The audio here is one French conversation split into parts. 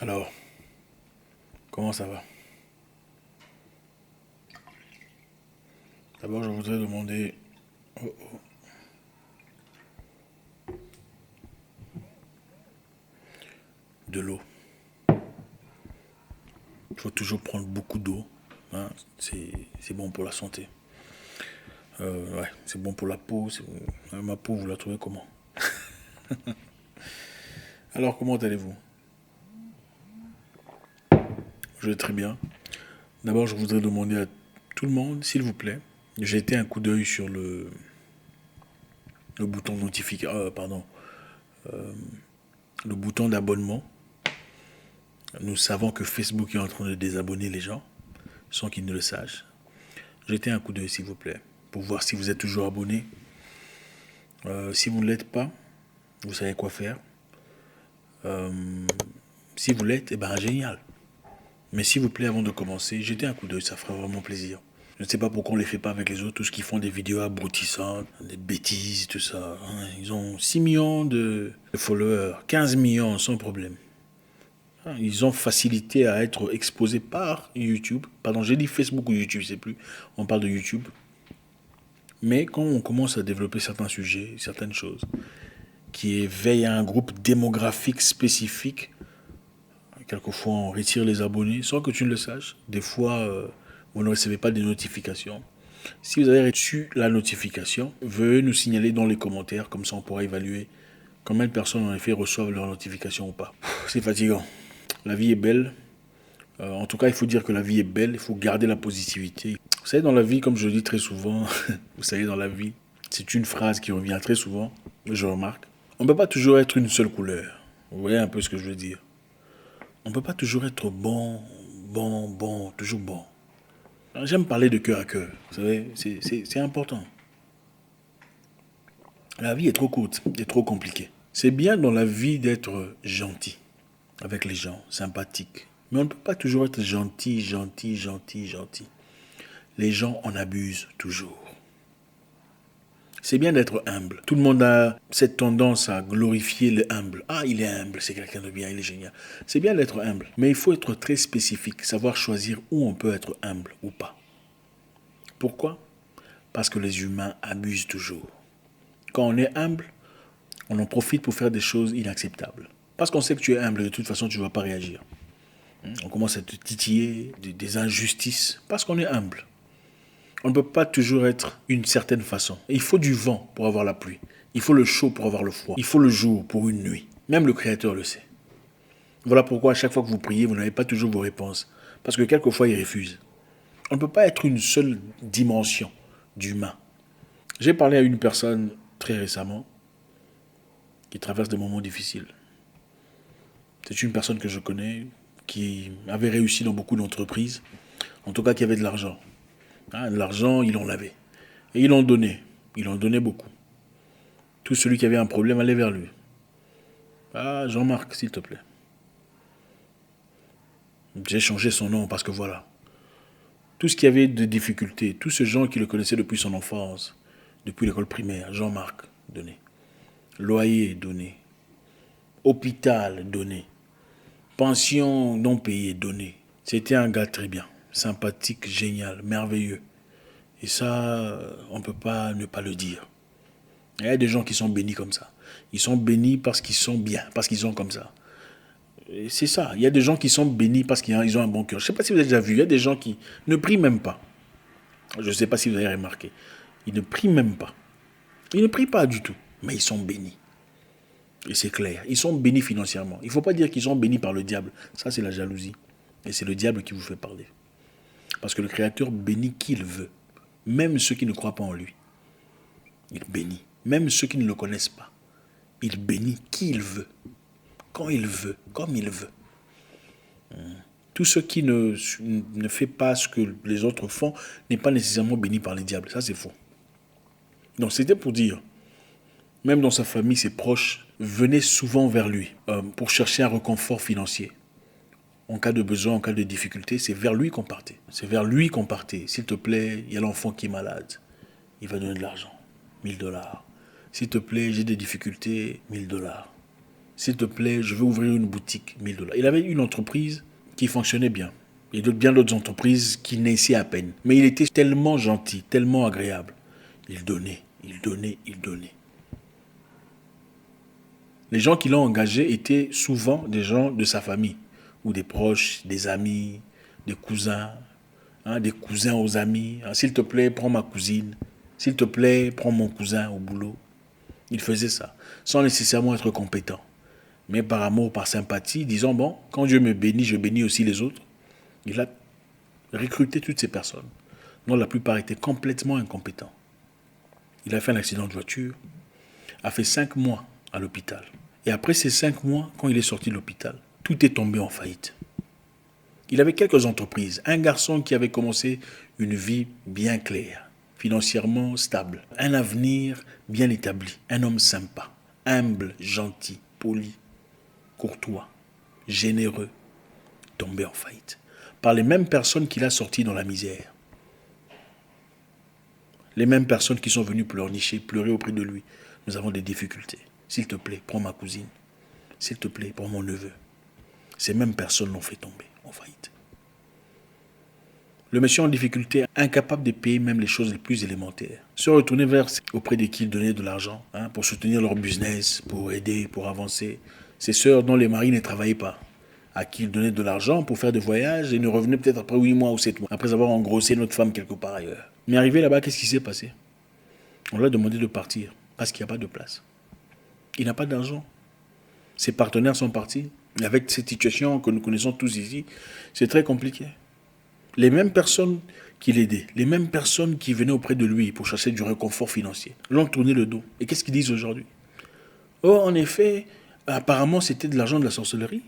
Alors, comment ça va? D'abord, je voudrais demander de l'eau. Il faut toujours prendre beaucoup d'eau, hein. C'est bon pour la santé. Ouais, c'est bon pour la peau. Ma peau, vous la trouvez comment? Alors, comment allez-vous? Je vais très bien. D'abord, je voudrais demander à tout le monde, s'il vous plaît, jetez un coup d'œil sur le bouton notification, pardon, le bouton d'abonnement. Nous savons que Facebook est en train de désabonner les gens sans qu'ils ne le sachent. Jetez un coup d'œil, s'il vous plaît, pour voir si vous êtes toujours abonné. Si vous ne l'êtes pas, vous savez quoi faire. Si vous l'êtes, eh ben génial. Mais s'il vous plaît, avant de commencer, jetez un coup d'œil, ça fera vraiment plaisir. Je ne sais pas pourquoi on ne les fait pas avec les autres, tous qui font des vidéos abrutissantes, des bêtises, tout ça. Ils ont 6 millions de followers, 15 millions sans problème. Ils ont facilité à être exposés par YouTube. Pardon, j'ai dit Facebook ou YouTube, je ne sais plus. On parle de YouTube. Mais quand on commence à développer certains sujets, certaines choses, qui éveillent à un groupe démographique spécifique, quelquefois on retire les abonnés sans que tu ne le saches. Des fois, vous ne recevez pas des notifications. Si vous avez reçu la notification, veuillez nous signaler dans les commentaires, comme ça on pourra évaluer combien de personnes en effet reçoivent leur notification ou pas. C'est fatigant. La vie est belle. En tout cas, il faut dire que la vie est belle, il faut garder la positivité. Vous savez, dans la vie, comme je le dis très souvent, vous savez, dans la vie, c'est une phrase qui revient très souvent, je remarque. On ne peut pas toujours être une seule couleur. Vous voyez un peu ce que je veux dire. On ne peut pas toujours être bon, toujours bon. J'aime parler de cœur à cœur. Vous savez, c'est important. La vie est trop courte et trop compliquée. C'est bien dans la vie d'être gentil avec les gens, sympathique. Mais on ne peut pas toujours être gentil. Les gens en abusent toujours. C'est bien d'être humble. Tout le monde a cette tendance à glorifier le humble. Ah, il est humble, c'est quelqu'un de bien, il est génial. C'est bien d'être humble, mais il faut être très spécifique, savoir choisir où on peut être humble ou pas. Pourquoi? Parce que les humains abusent toujours. Quand on est humble, on en profite pour faire des choses inacceptables. Parce qu'on sait que tu es humble, de toute façon, tu ne vas pas réagir. On commence à te titiller des injustices parce qu'on est humble. On ne peut pas toujours être une certaine façon. Il faut du vent pour avoir la pluie. Il faut le chaud pour avoir le froid. Il faut le jour pour une nuit. Même le Créateur le sait. Voilà pourquoi à chaque fois que vous priez, vous n'avez pas toujours vos réponses. Parce que quelquefois, il refuse. On ne peut pas être une seule dimension d'humain. J'ai parlé à une personne très récemment qui traverse des moments difficiles. C'est une personne que je connais qui avait réussi dans beaucoup d'entreprises, en tout cas qui avait de l'argent. De l'argent, il en avait. Et il en donnait. Il en donnait beaucoup. Tout celui qui avait un problème allait vers lui. Ah, Jean-Marc, s'il te plaît. J'ai changé son nom parce que voilà. Tout ce qui avait de difficultés, tous ces gens qui le connaissaient depuis son enfance, depuis l'école primaire, Jean-Marc, donné. Loyer, donné. Hôpital, donné. Pension non payée, donné. C'était un gars très bien, sympathique, génial, merveilleux. Et ça, on ne peut pas ne pas le dire. Il y a des gens qui sont bénis comme ça. Ils sont bénis parce qu'ils sont bien, parce qu'ils sont comme ça. Et c'est ça. Il y a des gens qui sont bénis parce qu'ils ont un bon cœur. Je ne sais pas si vous avez déjà vu, il y a des gens qui ne prient même pas. Je ne sais pas si vous avez remarqué. Ils ne prient même pas. Ils ne prient pas du tout, mais ils sont bénis. Et c'est clair. Ils sont bénis financièrement. Il ne faut pas dire qu'ils sont bénis par le diable. Ça, c'est la jalousie. Et c'est le diable qui vous fait parler. Parce que le Créateur bénit qui il veut. Même ceux qui ne croient pas en lui. Il bénit. Même ceux qui ne le connaissent pas. Il bénit qui il veut. Quand il veut. Comme il veut. Tout ce qui ne fait pas ce que les autres font n'est pas nécessairement béni par les diables. Ça, c'est faux. Donc, c'était pour dire, même dans sa famille, ses proches venaient souvent vers lui pour chercher un réconfort financier. En cas de besoin, en cas de difficulté, c'est vers lui qu'on partait. C'est vers lui qu'on partait. S'il te plaît, il y a l'enfant qui est malade. Il va donner de l'argent. 1000 dollars. S'il te plaît, j'ai des difficultés. 1000 dollars. S'il te plaît, je veux ouvrir une boutique, 1 000 $. Il avait une entreprise qui fonctionnait bien. Et bien d'autres entreprises qui naissaient à peine. Mais il était tellement gentil, tellement agréable. Il donnait, il donnait, il donnait. Les gens qui l'ont engagé étaient souvent des gens de sa famille, ou des proches, des amis, des cousins, des cousins aux amis. S'il te plaît, prends ma cousine. S'il te plaît, prends mon cousin au boulot. Il faisait ça, sans nécessairement être compétent. Mais par amour, par sympathie, disant, bon, quand Dieu me bénit, je bénis aussi les autres. Il a recruté toutes ces personnes, dont la plupart étaient complètement incompétents. Il a fait un accident de voiture, a fait 5 mois à l'hôpital. Et après ces 5 mois, quand il est sorti de l'hôpital, tout est tombé en faillite. Il avait quelques entreprises. Un garçon qui avait commencé une vie bien claire, financièrement stable, un avenir bien établi, un homme sympa, humble, gentil, poli, courtois, généreux, tombé en faillite. Par les mêmes personnes qu'il a sorties dans la misère. Les mêmes personnes qui sont venues pleurnicher, pleurer auprès de lui. Nous avons des difficultés. S'il te plaît, prends ma cousine. S'il te plaît, prends mon neveu. Ces mêmes personnes l'ont fait tomber en faillite. Le monsieur en difficulté, incapable de payer même les choses les plus élémentaires, se retournait auprès de qui il donnait de l'argent pour soutenir leur business, pour aider, pour avancer. Ses sœurs dont les maris ne travaillaient pas, à qui il donnait de l'argent pour faire des voyages et ne revenait peut-être après 8 mois ou 7 mois, après avoir engrossé notre femme quelque part ailleurs. Mais arrivé là-bas, qu'est-ce qui s'est passé? On lui a demandé de partir parce qu'il n'y a pas de place. Il n'a pas d'argent. Ses partenaires sont partis. Et avec cette situation que nous connaissons tous ici, c'est très compliqué. Les mêmes personnes qui l'aidaient, les mêmes personnes qui venaient auprès de lui pour chercher du réconfort financier, l'ont tourné le dos. Et qu'est-ce qu'ils disent aujourd'hui? Oh, en effet, apparemment, c'était de l'argent de la sorcellerie.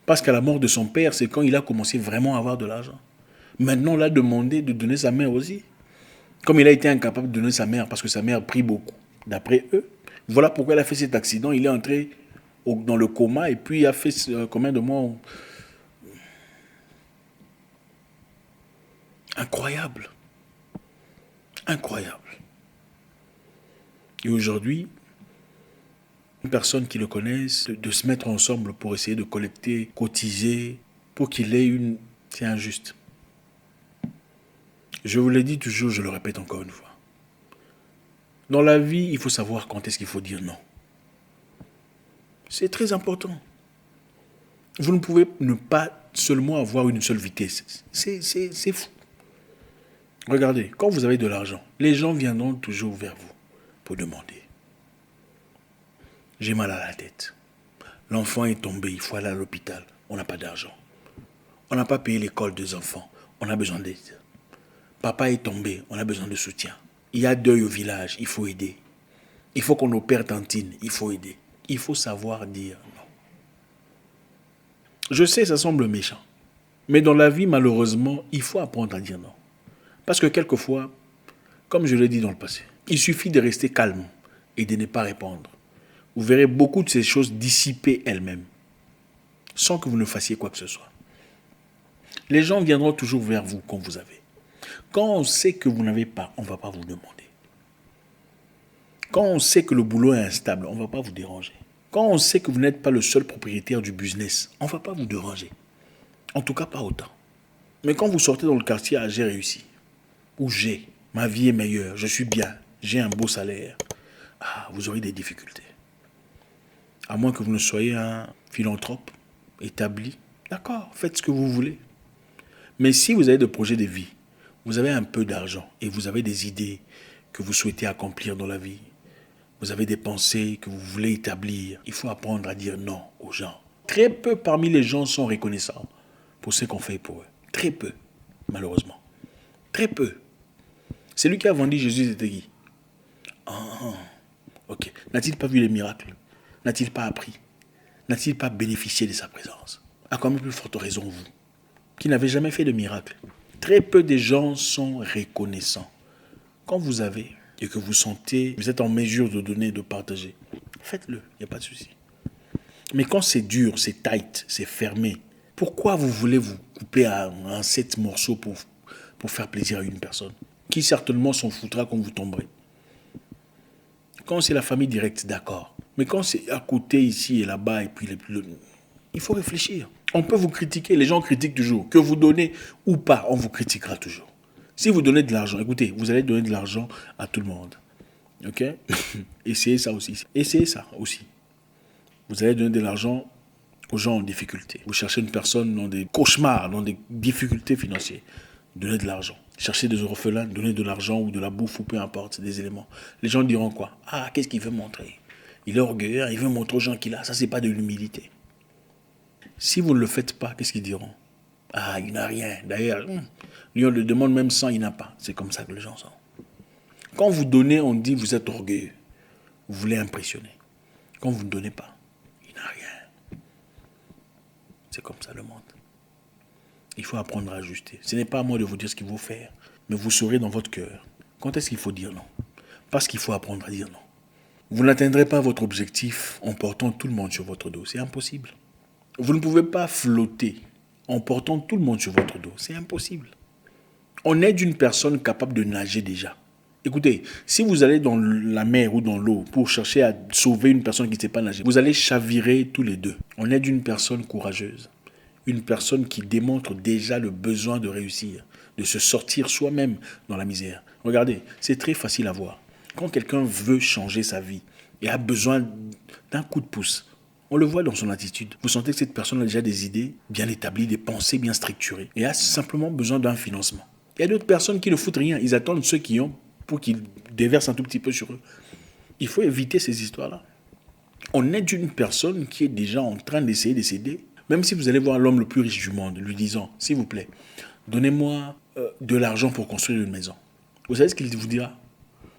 Parce qu'à la mort de son père, c'est quand il a commencé vraiment à avoir de l'argent. Maintenant, on l'a demandé de donner sa mère aussi. Comme il a été incapable de donner sa mère parce que sa mère prie beaucoup, d'après eux, voilà pourquoi il a fait cet accident. Il est entré dans le coma et puis il a fait combien de mois? Incroyable. Incroyable. Et aujourd'hui, une personne qui le connaisse, de se mettre ensemble pour essayer de collecter, cotiser, pour qu'il ait une... C'est injuste. Je vous l'ai dit toujours, je le répète encore une fois. Dans la vie, il faut savoir quand est-ce qu'il faut dire non. C'est très important. Vous ne pouvez ne pas seulement avoir une seule vitesse. C'est fou. Regardez, quand vous avez de l'argent, les gens viendront toujours vers vous pour demander. J'ai mal à la tête. L'enfant est tombé, il faut aller à l'hôpital. On n'a pas d'argent. On n'a pas payé l'école des enfants. On a besoin d'aide. Papa est tombé, on a besoin de soutien. Il y a deuil au village, il faut aider. Il faut qu'on opère tantine, il faut aider. Il faut savoir dire non. Je sais, ça semble méchant. Mais dans la vie, malheureusement, il faut apprendre à dire non. Parce que quelquefois, comme je l'ai dit dans le passé, il suffit de rester calme et de ne pas répondre. Vous verrez beaucoup de ces choses dissiper elles-mêmes, sans que vous ne fassiez quoi que ce soit. Les gens viendront toujours vers vous quand vous avez. Quand on sait que vous n'avez pas, on ne va pas vous demander. Quand on sait que le boulot est instable, on ne va pas vous déranger. Quand on sait que vous n'êtes pas le seul propriétaire du business, on ne va pas vous déranger. En tout cas, pas autant. Mais quand vous sortez dans le quartier, j'ai réussi. Ou ma vie est meilleure, je suis bien, j'ai un beau salaire. Vous aurez des difficultés. À moins que vous ne soyez un philanthrope établi. D'accord, faites ce que vous voulez. Mais si vous avez des projets de vie, vous avez un peu d'argent et vous avez des idées que vous souhaitez accomplir dans la vie, vous avez des pensées que vous voulez établir, il faut apprendre à dire non aux gens. Très peu parmi les gens sont reconnaissants pour ce qu'on fait pour eux. Très peu, malheureusement. Très peu. Celui qui a vendu Jésus, c'était qui? Ok. N'a-t-il pas vu les miracles? N'a-t-il pas appris? N'a-t-il pas bénéficié de sa présence? À combien plus forte raison vous, qui n'avez jamais fait de miracle? Très peu de gens sont reconnaissants. Quand vous avez et que vous sentez, vous êtes en mesure de donner, de partager, faites-le, il n'y a pas de souci. Mais quand c'est dur, c'est tight, c'est fermé, pourquoi vous voulez vous couper en 7 morceaux pour faire plaisir à une personne qui certainement s'en foutra quand vous tomberez? Quand c'est la famille directe, d'accord. Mais quand c'est à côté, ici et là-bas, et puis il faut réfléchir. On peut vous critiquer, les gens critiquent toujours. Que vous donnez ou pas, on vous critiquera toujours. Si vous donnez de l'argent, écoutez, vous allez donner de l'argent à tout le monde. Ok? Essayez ça aussi. Essayez ça aussi. Vous allez donner de l'argent aux gens en difficulté. Vous cherchez une personne dans des cauchemars, dans des difficultés financières. Donnez de l'argent. Cherchez des orphelins, donnez de l'argent ou de la bouffe ou peu importe, des éléments. Les gens diront quoi? Ah, qu'est-ce qu'il veut montrer? Il est orgueilleux, il veut montrer aux gens qu'il a. Ça, c'est pas de l'humilité. Si vous ne le faites pas, qu'est-ce qu'ils diront? Ah, il n'a rien. D'ailleurs, lui, on le demande même sans, il n'a pas. C'est comme ça que les gens sont. Quand vous donnez, on dit vous êtes orgueilleux. Vous voulez impressionner. Quand vous ne donnez pas, il n'a rien. C'est comme ça le monde. Il faut apprendre à ajuster. Ce n'est pas à moi de vous dire ce qu'il faut faire, mais vous saurez dans votre cœur. Quand est-ce qu'il faut dire non? Parce qu'il faut apprendre à dire non. Vous n'atteindrez pas votre objectif en portant tout le monde sur votre dos. C'est impossible. Vous ne pouvez pas flotter en portant tout le monde sur votre dos. C'est impossible. On est d'une personne capable de nager déjà. Écoutez, si vous allez dans la mer ou dans l'eau pour chercher à sauver une personne qui ne sait pas nager, vous allez chavirer tous les deux. On est d'une personne courageuse. Une personne qui démontre déjà le besoin de réussir, de se sortir soi-même dans la misère. Regardez, c'est très facile à voir. Quand quelqu'un veut changer sa vie et a besoin d'un coup de pouce, on le voit dans son attitude. Vous sentez que cette personne a déjà des idées bien établies, des pensées bien structurées et a simplement besoin d'un financement. Il y a d'autres personnes qui ne foutent rien. Ils attendent ceux qui ont pour qu'ils déversent un tout petit peu sur eux. Il faut éviter ces histoires-là. On est d'une personne qui est déjà en train d'essayer de s'aider. Même si vous allez voir l'homme le plus riche du monde, lui disant, s'il vous plaît, donnez-moi de l'argent pour construire une maison. Vous savez ce qu'il vous dira?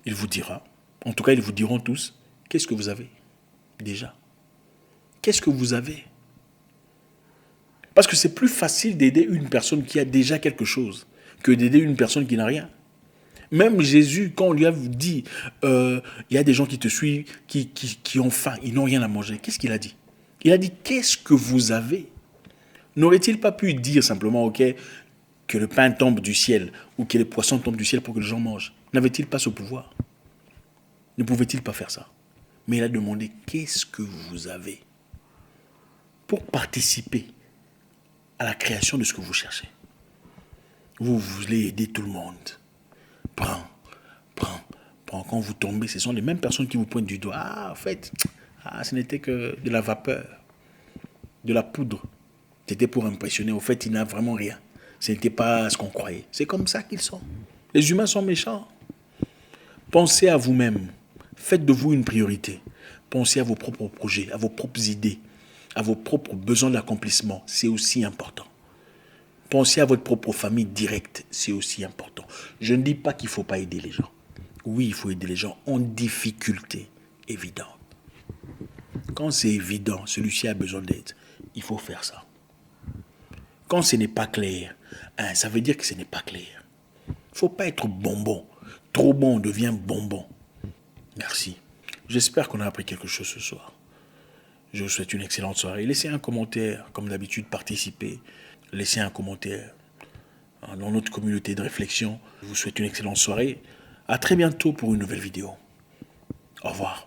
Il vous dira, en tout cas ils vous diront tous, qu'est-ce que vous avez déjà? Qu'est-ce que vous avez? Parce que c'est plus facile d'aider une personne qui a déjà quelque chose que d'aider une personne qui n'a rien. Même Jésus, quand on lui a dit, il y a des gens qui te suivent, qui ont faim, ils n'ont rien à manger, qu'est-ce qu'il a dit? Il a dit, qu'est-ce que vous avez? N'aurait-il pas pu dire simplement, ok, que le pain tombe du ciel ou que les poissons tombent du ciel pour que les gens mangent? N'avait-il pas ce pouvoir? Ne pouvait-il pas faire ça? Mais il a demandé, qu'est-ce que vous avez? Pour participer à la création de ce que vous cherchez. Vous voulez aider tout le monde. Prends. Quand vous tombez, ce sont les mêmes personnes qui vous pointent du doigt. Ah, en fait, ce n'était que de la vapeur, de la poudre. C'était pour impressionner. Au fait, il n'a vraiment rien. Ce n'était pas ce qu'on croyait. C'est comme ça qu'ils sont. Les humains sont méchants. Pensez à vous-même. Faites de vous une priorité. Pensez à vos propres projets, à vos propres idées, à vos propres besoins d'accomplissement. C'est aussi important. Pensez à votre propre famille directe. C'est aussi important. Je ne dis pas qu'il ne faut pas aider les gens. Oui, il faut aider les gens en difficulté évidente. Quand c'est évident, celui-ci a besoin d'aide, il faut faire ça. Quand ce n'est pas clair, ça veut dire que ce n'est pas clair. Il ne faut pas être bonbon. Trop bon, on devient bonbon. Merci. J'espère qu'on a appris quelque chose ce soir. Je vous souhaite une excellente soirée. Laissez un commentaire, comme d'habitude, participez. Laissez un commentaire dans notre communauté de réflexion. Je vous souhaite une excellente soirée. À très bientôt pour une nouvelle vidéo. Au revoir.